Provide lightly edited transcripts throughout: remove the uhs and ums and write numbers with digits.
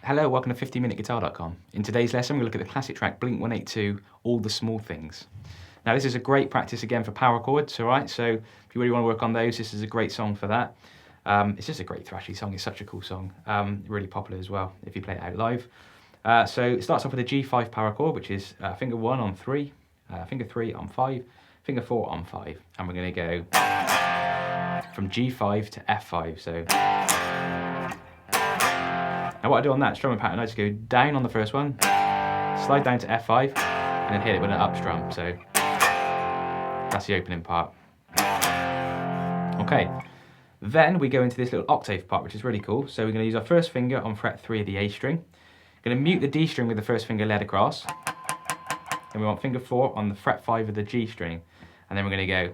Hello, welcome to 50minuteguitar.com. In today's lesson, we're going to look at the classic track Blink 182, All the Small Things. Now, this is a great practice again for power chords, all right? So if you really want to work on those, this is a great song for that. It's just a great thrashy song. It's such a cool song. Really popular as well if you play it out live. So it starts off with a G5 power chord, which is finger 1 on 3, finger 3 on 5, finger 4 on 5. And we're going to go from G5 to F5. So now what I do on that strumming pattern, I just go down on the first one, slide down to F5, and then hit it with an up strum. So that's the opening part. Okay, then we go into this little octave part, which is really cool. So we're going to use our first finger on fret 3 of the A string. Going to mute the D string with the first finger led across. Then we want finger 4 on the fret 5 of the G string. And then we're going to go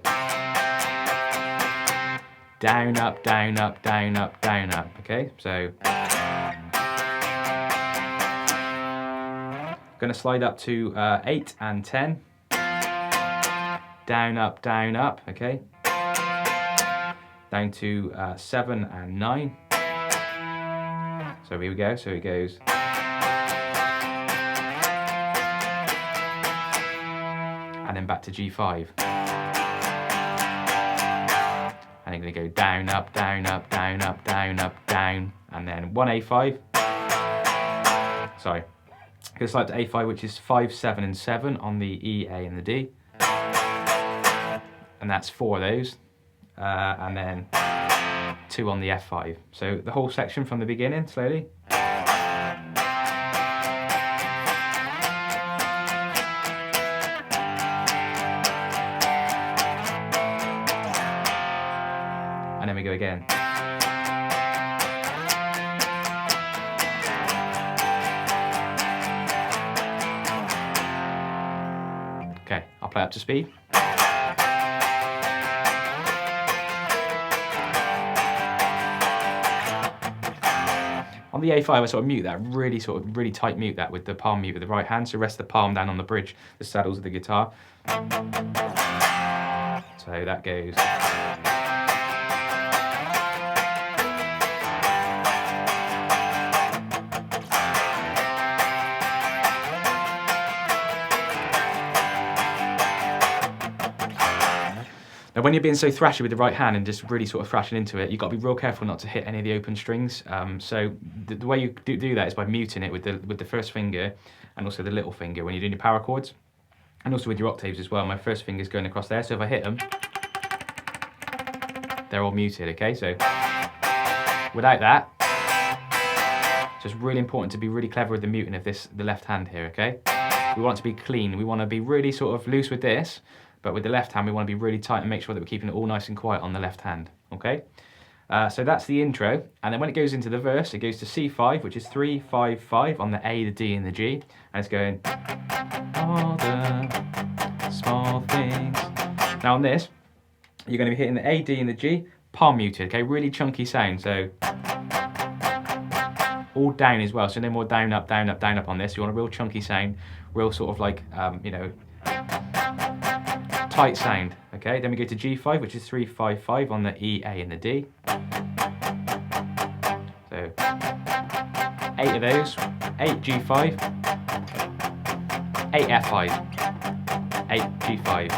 down, up, down, up, down, up, down, up. Okay, so going to slide up to 8 and 10. Down, up, okay. Down to 7 and 9. So here we go, so it goes. And then back to G5. And I'm going to go down, up, down, up, down, up, down, up, down. And then 1 A5. Sorry. Go slide to A5, which is 5, 7, and 7 on the E, A, and the D. And that's 4 of those. And then 2 on the F5. So the whole section from the beginning, slowly. And then we go again. Okay, I'll play up to speed. On the A5, I sort of mute that, really tight mute that with the palm mute with the right hand, so rest the palm down on the bridge, the saddles of the guitar. So that goes. Now when you're being so thrashy with the right hand and just really sort of thrashing into it, you've got to be real careful not to hit any of the open strings. So the way you do that is by muting it with the first finger and also the little finger when you're doing your power chords. And also with your octaves as well. My first finger's going across there, so if I hit them, they're all muted, okay? So without that, it's just really important to be really clever with the muting of the left hand here, okay? We want it to be clean. We want to be really sort of loose with this. But with the left hand, we want to be really tight and make sure that we're keeping it all nice and quiet on the left hand, okay? So that's the intro. And then when it goes into the verse, it goes to C5, which is 3, 5, 5 on the A, the D, and the G. And it's going, all the small things. Now on this, you're going to be hitting the A, D, and the G, palm muted, okay? Really chunky sound, so all down as well. So no more down, up, down, up, down, up on this. You want a real chunky sound, real sort of like, you know, tight sound, okay? Then we go to G5, which is 3, 5, 5 on the E, A, and the D. So 8 of those, 8 G5, 8 F5, 8 G5.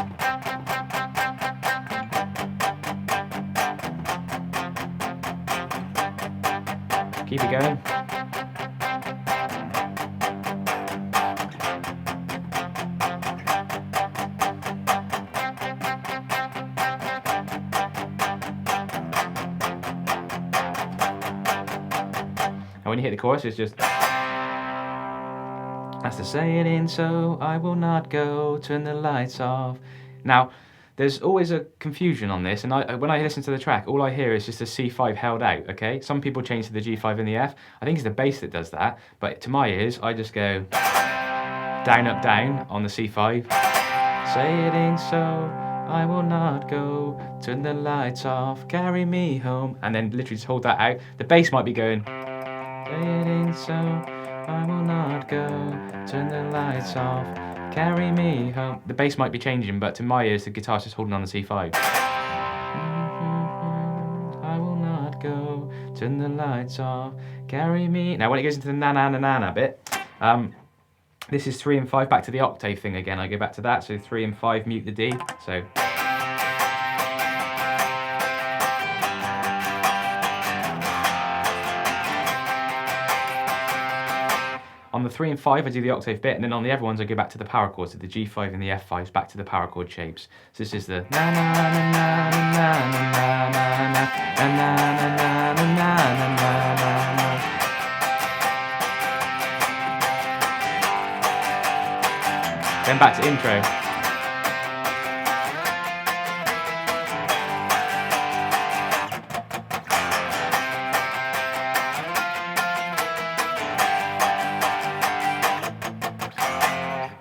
Keep it going. And when you hit the chorus, it's just, that's the say it ain't so, I will not go, turn the lights off. Now, there's always a confusion on this, and when I listen to the track, all I hear is just a C5 held out, okay? Some people change to the G5 and the F. I think it's the bass that does that, but to my ears, I just go down, up, down on the C5. Say it ain't so, I will not go, turn the lights off, carry me home. And then literally just hold that out. The bass might be going, say it ain't so, I will not go, turn the lights off, carry me home. The bass might be changing, but to my ears, the guitar's just holding on the C5. I will not go, turn the lights off, carry me. Now when it goes into the nanana bit, this is 3 and 5, back to the octave thing again. I go back to that, so 3 and 5 mute the D, so. On the 3 and 5, I do the octave bit, and then on the other ones, I go back to the power chords, so the G5 and the F5s, back to the power chord shapes. So this is the na na na na na na na na na na na na. Then back to intro.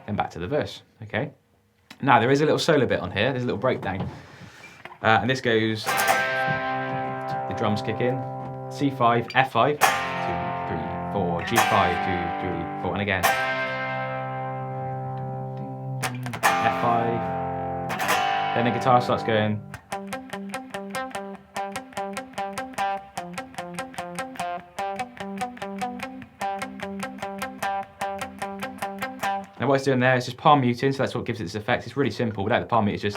Then back to the verse, okay? Now there is a little solo bit on here, there's a little breakdown. And this goes, the drums kick in, C5, F5, 2, 3, 4, G5, 2, 3, 4, and again. F5, then the guitar starts going. Now what it's doing there is just palm muting, so that's what gives it this effect. It's really simple. Without the palm mute, it's just.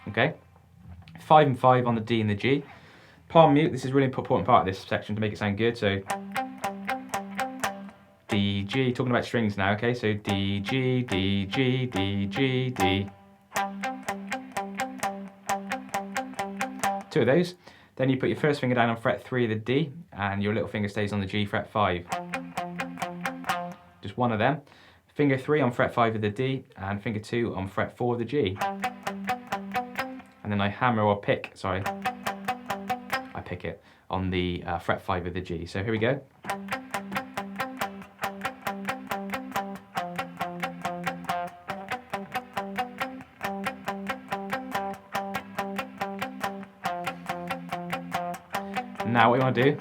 Okay, 5 and 5 on the D and the G. Palm mute, this is a really important part of this section to make it sound good, so D, G, talking about strings now, okay, so D, G, D, G, D, G, D. 2 of those. Then you put your first finger down on fret 3 of the D, and your little finger stays on the G, fret 5. Just one of them. Finger 3 on fret 5 of the D, and finger 2 on fret 4 of the G. And then I hammer or pick, sorry, I pick it on the fret 5 of the G. So here we go. Now what you want to do,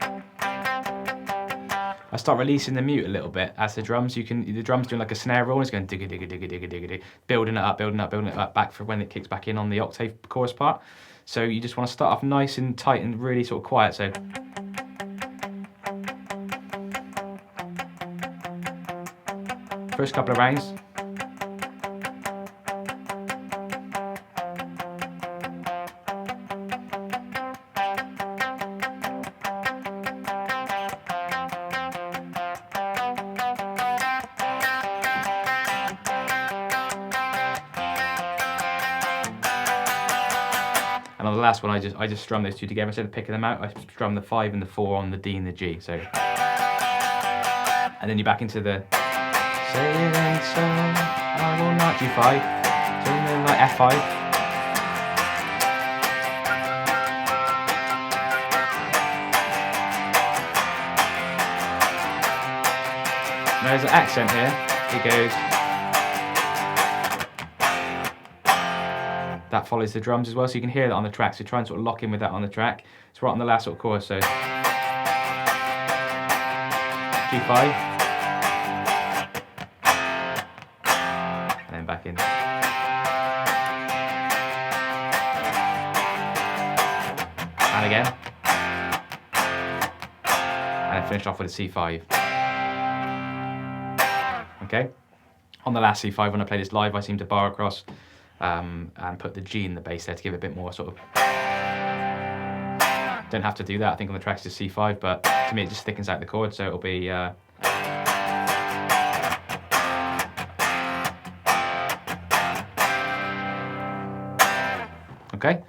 I start releasing the mute a little bit as the drums. The drums doing like a snare roll, and it's going digga digga digga digga digga digga, building it up, building it up, building it up, back for when it kicks back in on the octave chorus part. So you just want to start off nice and tight and really sort of quiet. So first couple of rounds. And on the last one, I just strum those two together. Instead of picking them out, I strum the 5 and the 4 on the D and the G. So, and then you're back into the say it ain't so, I will not G5, something like F5. Now there's an accent here. It goes. That follows the drums as well, so you can hear that on the track. So try and sort of lock in with that on the track. It's right on the last sort of chorus, so G5, and then back in. And again. And then finish off with a C5. Okay? On the last C5, when I play this live, I seem to bar across and put the G in the bass there to give it a bit more sort of. Don't have to do that, I think on the track's just C5, but to me it just thickens out the chord, so it'll be okay.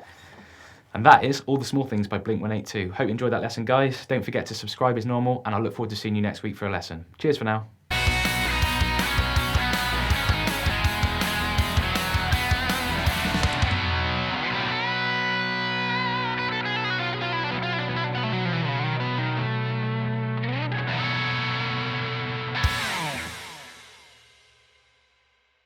And that is All the Small Things by Blink-182. Hope you enjoyed that lesson, guys. Don't forget to subscribe as normal, and I look forward to seeing you next week for a lesson. Cheers for now.